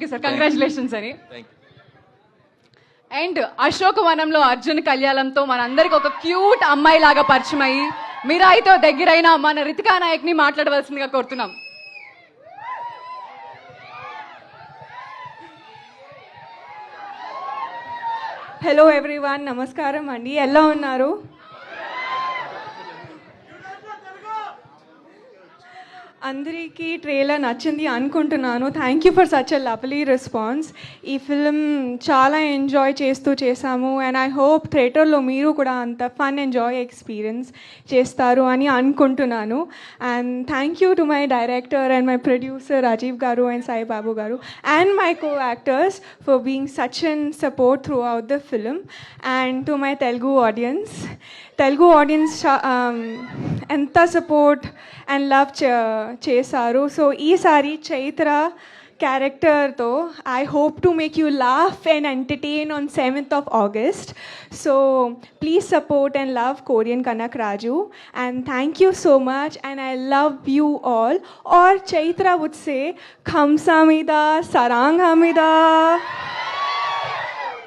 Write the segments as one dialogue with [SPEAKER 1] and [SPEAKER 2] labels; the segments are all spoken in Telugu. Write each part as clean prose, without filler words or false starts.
[SPEAKER 1] సార్ కంగ్రాచులేషన్స్ అని. అండ్ అశోకవనంలో అర్జున్ కళ్యాణంతో మనందరికి ఒక క్యూట్ అమ్మాయి లాగా పరిచయం అయ్యి మీరాయితో దగ్గరైన మన రితికా నాయక్ ని మాట్లాడవలసిందిగా కోరుతున్నాం.
[SPEAKER 2] హలో ఎవ్రీవన్, నమస్కారం అండి. ఎలా ఉన్నారు? అందరికీ ట్రైలర్ నచ్చింది అనుకుంటున్నాను. Thank you for such a lovely response. ఈ ఫిల్మ్ చాలా ఎంజాయ్ చేసాము అండ్ ఐ హోప్ థియేటర్లో మీరు కూడా అంత ఫన్ ఎంజాయ్ ఎక్స్పీరియన్స్ చేస్తారు అని అనుకుంటున్నాను. And thank you to my director and my producer Rajeev garu and Sai Babu garu and my co actors for being such and support throughout the film. And to my Telugu audience ఎంత సపోర్ట్ అండ్ లవ్ చేశారు. సో ఈసారి చైత్ర క్యారెక్టర్తో I hope to make you laugh and entertain on 7th of August. So please support and love Korean Kanak Raju and thank you so much and I love you all. Or Chaitra would say Kamsamida Saranghamida.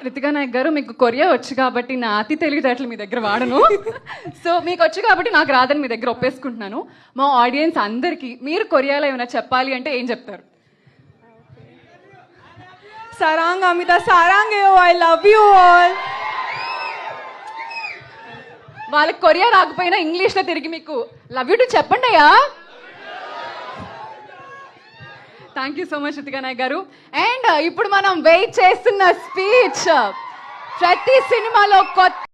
[SPEAKER 1] Ritika Nayak garu, మీకు కొరియా వచ్చు కాబట్టి నా అతి తెలివితేటలు మీ దగ్గర వాడను. సో మీకు వచ్చు కాబట్టి నాకు రాదని మీ దగ్గర ఒప్పేసుకుంటున్నాను. మా ఆడియన్స్ అందరికీ మీరు కొరియాలో ఏమైనా చెప్పాలి అంటే ఏం చెప్తారు?
[SPEAKER 2] Saranghamida Sarangeo, I love you all.
[SPEAKER 1] వాళ్ళకి కొరియా రాకపోయినా ఇంగ్లీష్లో తిరిగి మీకు లవ్ యూ టు చెప్పండి అయ్యా. Thank you so much Ritika Nayak garu. And ఇప్పుడు మనం వెయిట్ చేస్తున్న స్పీచ్. ప్రతి సినిమాలో కొత్త